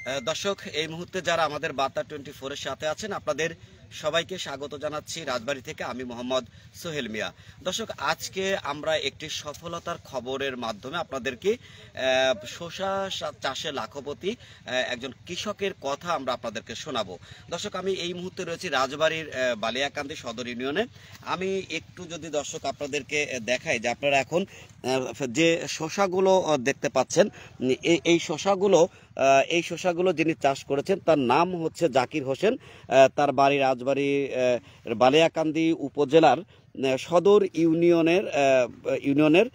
দর্শক, এই মুহূর্তে যারা আমাদের বার্তা 24 এর সাথে আছেন, আপনাদের সবাইকে স্বাগত জানাচ্ছি রাজবাড়ী থেকে। আমি মোহাম্মদ সোহেল মিয়া। দর্শক, আজকে আমরা একটি সফলতার খবরের মাধ্যমে আপনাদেরকে শসা চাষে লাখপতি একজন কৃষকের কথা আমরা আপনাদেরকে শোনাবো। দর্শক, আমি এই মুহূর্তে রয়েছি রাজবাড়ীর বালিয়াকান্দি সদর ইউনিয়নে। আমি একটু যদি দর্শক আপনাদেরকে দেখাই যে আপনারা এখন যে শসাগুলো দেখতে পাচ্ছেন, এই শসাগুলো যিনি চাষ করেছেন তার নাম হচ্ছে জাকির হোসেন। তার বাড়ি রাজবাড়ী বালিয়াকান্দি উপজেলার সদর ইউনিয়নের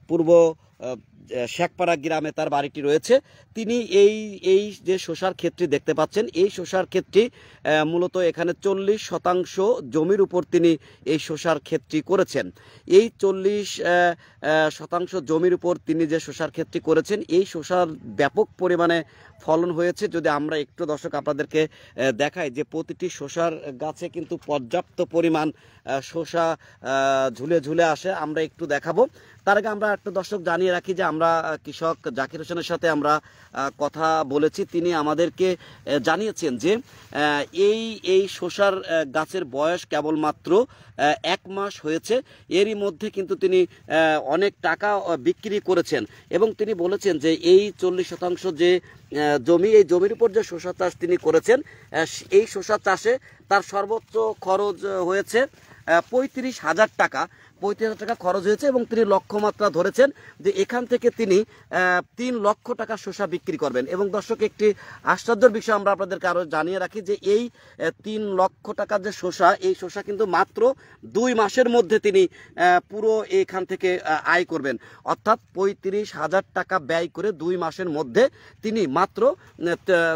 পূর্ব শেখপাড়া গ্রামে তার বাড়িটি রয়েছে। তিনি এই যে শসার ক্ষেতটি দেখতে পাচ্ছেন, এই শসার ক্ষেতটি মূলত এখানে 40% জমির উপর তিনি এই শসার ক্ষেতটি করেছেন। এই 40% জমির উপর তিনি যে শসার ক্ষেতটি করেছেন, এই শসার ব্যাপক পরিমাণে ফলন হয়েছে। যদি আমরা একটু দর্শক আপনাদেরকে দেখাই যে প্রতিটি শসার গাছে কিন্তু পর্যাপ্ত পরিমাণ শসা ঝুলে ঝুলে আসে, আমরা একটু দেখাবো। তার আগে আমরা একটু দর্শক জানিয়ে রাখি যে আমরা কৃষক জাকির হোসেনের সাথে আমরা কথা বলেছি। তিনি আমাদেরকে জানিয়েছেন যে এই শসার গাছের বয়স কেবলমাত্র 1 মাস হয়েছে। এরই মধ্যে কিন্তু তিনি অনেক টাকা বিক্রি করেছেন এবং তিনি বলেছেন যে এই 40% যে জমি, এই জমির উপর যে শসা চাষ তিনি করেছেন, এই শসা চাষে তার সর্বোচ্চ খরচ হয়েছে 35,000 টাকা। 35,000 টাকা খরচ হয়েছে এবং তিনি লক্ষ্যমাত্রা ধরেছেন যে এখান থেকে তিনি 3 লক্ষ টাকা শসা বিক্রি করবেন। এবং দর্শক, একটি আশ্চর্যের বিষয় আমরা আপনাদেরকে আরও জানিয়ে রাখি যে এই 3 লক্ষ টাকার যে শসা, এই শসা কিন্তু মাত্র 2 মাসের মধ্যে তিনি পুরো এখান থেকে আয় করবেন। অর্থাৎ 35,000 টাকা ব্যয় করে 2 মাসের মধ্যে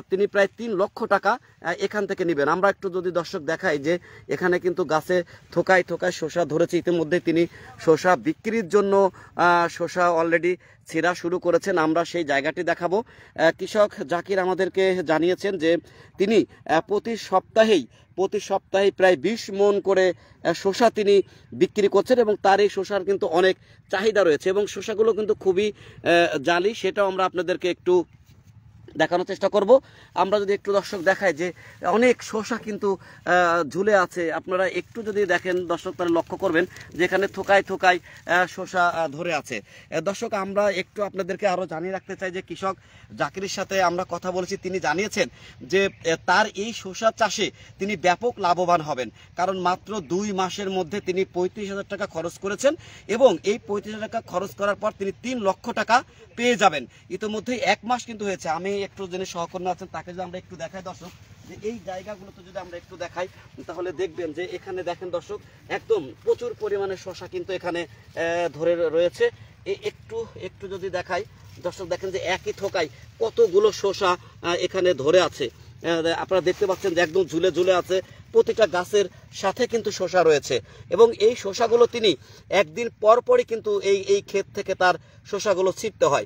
তিনি প্রায় 3 লক্ষ টাকা এখান থেকে নেবেন। আমরা একটু যদি দর্শক দেখাই যে এখানে কিন্তু গাছে থোকায় থোকায় শসা ধরেছে। ইতিমধ্যে তিনি শসা বিক্রির জন্য শসা অলরেডি ছেঁড়া শুরু করেছেন। আমরা সেই জায়গাটি দেখাবো। কৃষক জাকির আমাদেরকে জানিয়েছেন যে তিনি প্রতি সপ্তাহে প্রায় 20 মণ করে শসা তিনি বিক্রি করছেন এবং তার এই শসার কিন্তু অনেক চাহিদা রয়েছে এবং শসাগুলো কিন্তু খুবই জালি, সেটাও আমরা আপনাদেরকে একটু দেখানোর চেষ্টা করব। আমরা যদি একটু দর্শক দেখাই যে অনেক শসা কিন্তু ঝুলে আছে, আপনারা একটু যদি দেখেন দর্শক তাহলে লক্ষ্য করবেন যে এখানে থোকায় থোকায় শসা ধরে আছে। দর্শক, আমরা একটু আপনাদেরকে আরও জানিয়ে রাখতে চাই যে কৃষক জাকিরের সাথে আমরা কথা বলেছি। তিনি জানিয়েছেন যে তার এই শসা চাষে তিনি ব্যাপক লাভবান হবেন, কারণ মাত্র 2 মাসের মধ্যে তিনি 35,000 টাকা খরচ করেছেন এবং এই 35,000 টাকা খরচ করার পর তিনি 3 লক্ষ টাকা পেয়ে যাবেন। ইতিমধ্যেই 1 মাস কিন্তু হয়েছে। আমি একটু যিনি সহকর্মী আছেন তাকে যদি আমরা একটু দেখাই দর্শক, যে এই জায়গাগুলোতে যদি আমরা একটু দেখাই তাহলে দেখবেন যে এখানে দেখেন দর্শক, একদম প্রচুর পরিমাণে শসা কিন্তু এখানে ধরে রয়েছে। একটু যদি দেখাই দর্শক, দেখেন যে একই থোকায় কতগুলো শসা এখানে ধরে আছে। আপনারা দেখতে পাচ্ছেন যে একদম ঝুলে ঝুলে আছে, প্রতিটা গাছের সাথে কিন্তু শসা রয়েছে এবং এই শসাগুলো তিনি একদিন পরপরই কিন্তু এই ক্ষেত থেকে তার শসাগুলো ছিটতে হয়।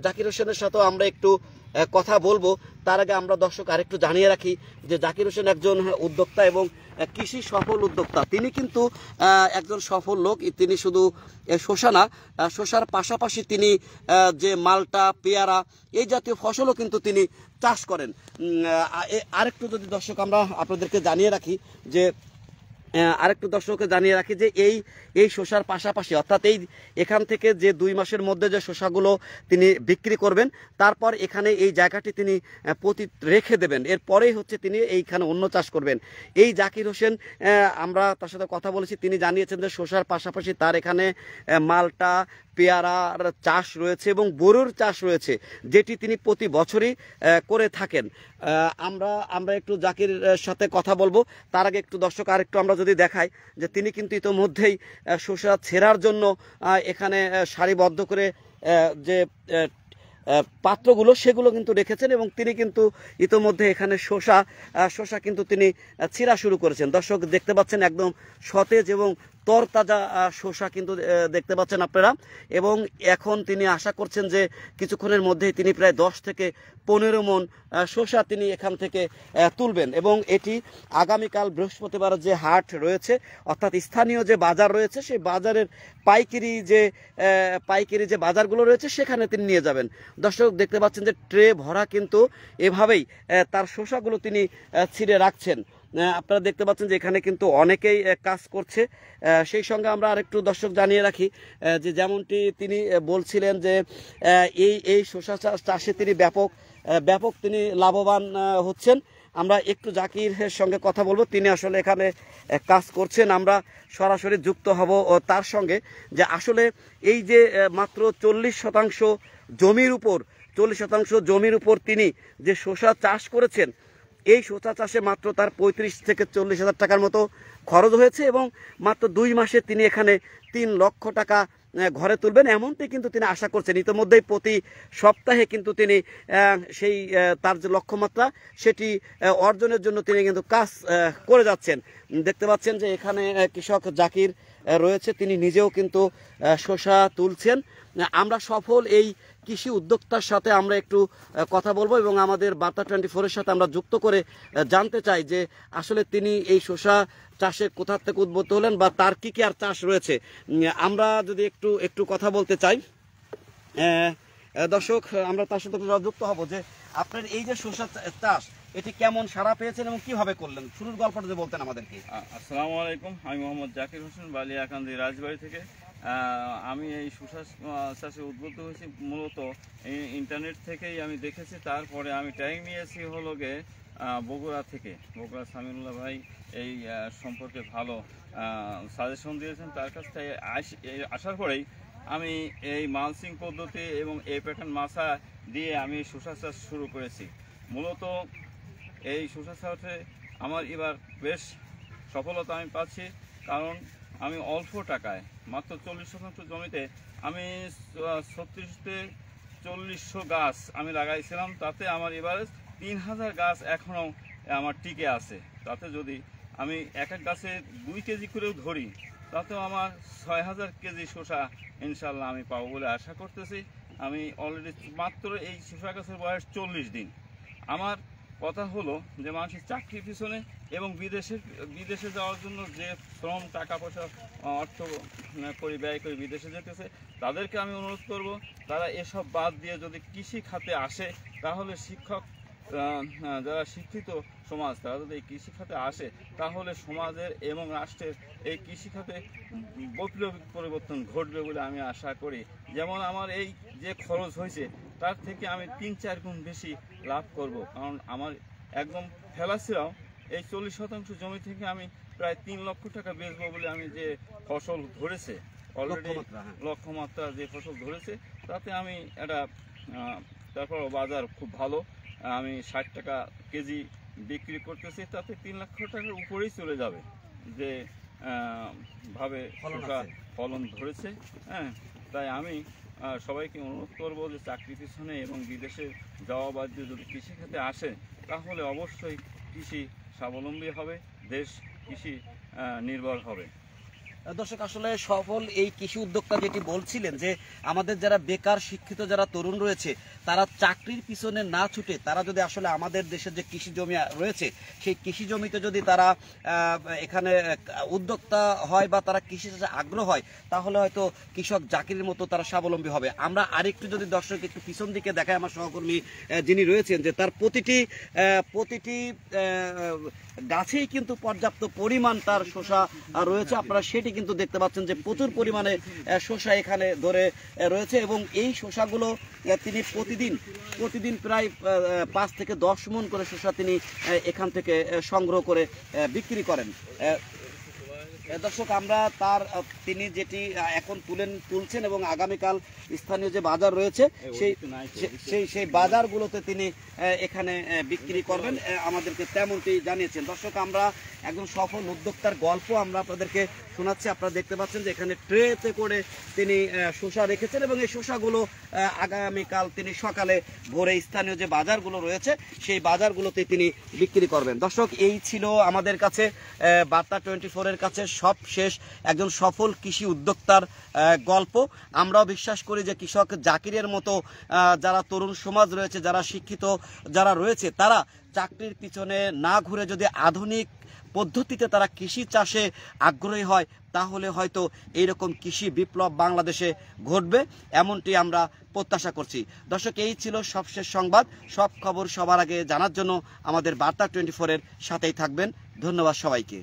জাকির হোসেনের সাথেও আমরা একটু কথা বলবো। তার আগে আমরা দর্শক আরেকটু জানিয়ে রাখি যে জাকির হোসেন একজন উদ্যোক্তা এবং কৃষি সফল উদ্যোক্তা। তিনি কিন্তু একজন সফল লোক। তিনি শুধু শসা না, শসার পাশাপাশি তিনি যে মালটা, পেয়ারা এই জাতীয় ফসলও কিন্তু তিনি চাষ করেন। আরেকটু যদি দর্শক আমরা আপনাদেরকে জানিয়ে রাখি যে এই শসার পাশাপাশি অর্থাৎ এখান থেকে যে 2 মাসের মধ্যে যে শসাগুলো তিনি বিক্রি করবেন, তারপর এখানে এই জায়গাটি তিনি রেখে দেবেন। এরপরেই হচ্ছে তিনি এইখানে অন্য চাষ করবেন। এই জাকির হোসেন, আমরা তার সাথে কথা বলেছি, তিনি জানিয়েছেন যে শসার পাশাপাশি তার এখানে মালটা, পেয়ারার চাষ রয়েছে এবং বোরোর চাষ রয়েছে, যেটি তিনি প্রতি বছরই করে থাকেন। আমরা একটু জাকির সাথে কথা বলবো। তার আগে একটু দর্শক আরেকটু আমরা যদি দেখাই যে তিনি কিন্তু ইতোমধ্যেই শসা ছেঁড়ার জন্য এখানে সারিবদ্ধ করে যে পাত্রগুলো সেগুলো কিন্তু রেখেছেন এবং তিনি কিন্তু ইতোমধ্যে এখানে শসা কিন্তু তিনি ছিঁড়া শুরু করেছেন। দর্শক দেখতে পাচ্ছেন একদম সতেজ এবং তরতাজা শসা কিন্তু দেখতে পাচ্ছেন আপনারা। এবং এখন তিনি আশা করছেন যে কিছুক্ষণের মধ্যেই তিনি প্রায় 10 থেকে 15 মণ শসা তিনি এখান থেকে তুলবেন। এবং এটি আগামীকাল বৃহস্পতিবার যে হাট রয়েছে অর্থাৎ স্থানীয় যে বাজার রয়েছে সেই বাজারের পাইকারি যে বাজারগুলো রয়েছে সেখানে তিনি নিয়ে যাবেন। দর্শক দেখতে পাচ্ছেন যে ট্রে ভরা কিন্তু এভাবেই তার শসাগুলো তিনি ছিঁড়ে রাখছেন। আপনারা দেখতে পাচ্ছেন যে এখানে কিন্তু অনেকেই কাজ করছে। সেই সঙ্গে আমরা আরেকটু দর্শক জানিয়ে রাখি যে যেমনটি তিনি বলছিলেন যে এই শসা চাষে তিনি ব্যাপক তিনি লাভবান হচ্ছেন। আমরা একটু জাকিরের সঙ্গে কথা বলবো, তিনি আসলে এখানে কাজ করছেন। আমরা সরাসরি যুক্ত হব তার সঙ্গে যে আসলে এই যে মাত্র 40% জমির উপর তিনি যে শসা চাষ করেছেন, এই শসা চাষে মাত্র তার 35 থেকে 40 হাজার টাকার মতো খরচ হয়েছে এবং মাত্র 2 মাসে তিনি এখানে 3 লক্ষ টাকা ঘরে তুলবেন এমনটি কিন্তু তিনি আশা করছেন। ইতিমধ্যেই প্রতি সপ্তাহে কিন্তু তিনি সেই তার যে লক্ষ্যমাত্রা সেটি অর্জনের জন্য তিনি কিন্তু কাজ করে যাচ্ছেন। দেখতে পাচ্ছেন যে এখানে কৃষক জাকির রয়েছে, তিনি নিজেও কিন্তু শসা তুলছেন। আমরা সফল এই কৃষি উদ্যোক্তার সাথে আমরা একটু কথা বলবো এবং আমাদের বার্তা 24-এর সাথে আমরা যুক্ত করে জানতে চাই যে আসলে তিনি এই শসা চাষে কোথা থেকে উদ্বুদ্ধ হলেন বা তার কি আর চাষ রয়েছে। আমরা যদি একটু কথা বলতে চাই দর্শক, আমরা তার সাথে যুক্ত হব যে আপনার এই যে শসা চাষ এটি কেমন সাড়া পেয়েছেন এবং কিভাবে করলেন, শুরুর গল্পটা যে বলতেন আমাদেরকে। আসসালামু আলাইকুম, আমি মোহাম্মদ জাকির হোসেন, বালিয়াকান্দি রাজবাড়ি থেকে। আমি এই শসা চাষে উদ্বুদ্ধ হয়েছি মূলত ইন্টারনেট থেকেই আমি দেখেছি। তারপরে আমি ট্রেনিং নিয়েছি হলো গিয়ে বগুড়া সামিউল্লাহ ভাই এই সম্পর্কে ভালো সাজেশন দিয়েছেন। তার কাছ থেকে আসার পরেই আমি এই মালসিং পদ্ধতি এবং এই প্যাটার্ন মাছা দিয়ে আমি শসা চাষ শুরু করেছি। মূলত এই শসা চাষে আমার এবার বেশ সফলতা আমি পাচ্ছি, কারণ আমি অল্প টাকায় মাত্র 40% জমিতে আমি 36-40 গাছ আমি লাগাইছিলাম। তাতে আমার এবারে 3000 গাছ এখনও আমার টিকে আছে। তাতে যদি আমি এক গাছে 2 কেজি করেও ধরি তাতেও আমার 6000 কেজি শসা ইনশাল্লাহ আমি পাবো বলে আশা করতেছি। আমি অলরেডি মাত্র এই শসা গাছের বয়স 40 দিন। আমার কথা হলো যে মানুষের চাকরির পিছনে এবং বিদেশে যাওয়ার জন্য যে শ্রম টাকা পয়সা অর্থ ব্যয় করে বিদেশে যেতেছে, তাদেরকে আমি অনুরোধ করব তারা এসব বাদ দিয়ে যদি কৃষি খাতে আসে তাহলে যারা শিক্ষিত সমাজ তারা যদি এই কৃষি খাতে আসে তাহলে সমাজের এবং রাষ্ট্রের এই কৃষি খাতে বৈপ্লবিক পরিবর্তন ঘটবে বলে আমি আশা করি। যেমন আমার এই যে খরচ হয়েছে তার থেকে আমি 3-4 গুণ বেশি লাভ করব, কারণ আমার একদম ফেলাছিলাম এই 40% জমি থেকে আমি প্রায় 3 লক্ষ টাকা বেচবো বলে আমি যে ফসল ধরেছে অলরেডি লক্ষ্যমাত্রা যে ফসল ধরেছে তাতে আমি এটা তারপর বাজার খুব ভালো, আমি 60 টাকা কেজি বিক্রি করতেছি। তাতে 3 লক্ষ টাকার উপরেই চলে যাবে যে ভাবে ফলন ধরেছে। হ্যাঁ, তাই আমি সবাইকে অনুরোধ করব যে চাকরি পিছনে এবং বিদেশে যাওয়া বাদ দিয়ে যদি কৃষি খাতে আসে তাহলে অবশ্যই কৃষি স্বাবলম্বী হবে, দেশ কৃষি নির্ভর হবে। দর্শক, আসলে সফল এই কৃষি উদ্যোক্তা যেটি বলছিলেন যে আমাদের যারা বেকার শিক্ষিত যারা তরুণ রয়েছে তারা চাকরির পিছনে না ছুটে তারা যদি আসলে আমাদের দেশের যে কৃষি জমি রয়েছে সেই কৃষি জমিতে যদি তারা এখানে উদ্যোক্তা হয় বা তারা কৃষি চাষে আগ্রহ হয় তাহলে হয়তো কৃষক জাকিরের মতো তারা স্বাবলম্বী হবে। আমরা আরেকটু যদি দর্শক একটু পিছন দিকে দেখায়, আমার সহকর্মী যিনি রয়েছেন যে তার প্রতিটি গাছেই কিন্তু পর্যাপ্ত পরিমাণ তার শসা রয়েছে। আপনারা সেটি কিন্তু দেখতে পাচ্ছেন যে প্রচুর পরিমাণে শসা এখানে ধরে রয়েছে এবং এই শসাগুলো তিনি প্রতিদিন প্রায় 5 থেকে 10 মণ করে শসা তিনি এখান থেকে সংগ্রহ করে বিক্রি করেন। দর্শক, আমরা তিনি যেটি এখন তুলছেন এবং আগামীকাল স্থানীয় যে বাজার রয়েছে সেই বাজারগুলোতে তিনি এখানে বিক্রি করবেন আমাদেরকে তেমনটি জানিয়েছেন। দর্শক, আমরা একজন সফল উদ্যোক্তার গল্প আমরা আপনাদেরকে শোনাচ্ছি। আপনারা দেখতে পাচ্ছেন যে এখানে ট্রেতে করে তিনি শসা রেখেছেন এবং এই শসাগুলো আগামীকাল তিনি সকালে ভোরে স্থানীয় যে বাজারগুলো রয়েছে সেই বাজারগুলোতে তিনি বিক্রি করবেন। দর্শক, এই ছিল আমাদের কাছে বার্তা 24-এর কাছে সব শেষ একজন সফল কৃষি উদ্যোক্তার গল্প। আমরাও বিশ্বাস করি যে কৃষক জাকিরের মতো যারা তরুণ সমাজ রয়েছে, যারা শিক্ষিত যারা রয়েছে, তারা চাকরির পিছনে না ঘুরে যদি আধুনিক পদ্ধতিতে তারা কৃষি চাষে আগ্রহী হয়, তাহলে হয়তো এইরকম কৃষি বিপ্লব বাংলাদেশে ঘটবে, এমনটি আমরা প্রত্যাশা করছি। দর্শক, এই ছিল সবশেষ সংবাদ। সব খবর সবার আগে জানার জন্য আমাদের বার্তা 24-এর সাথেই থাকবেন। ধন্যবাদ সবাইকে।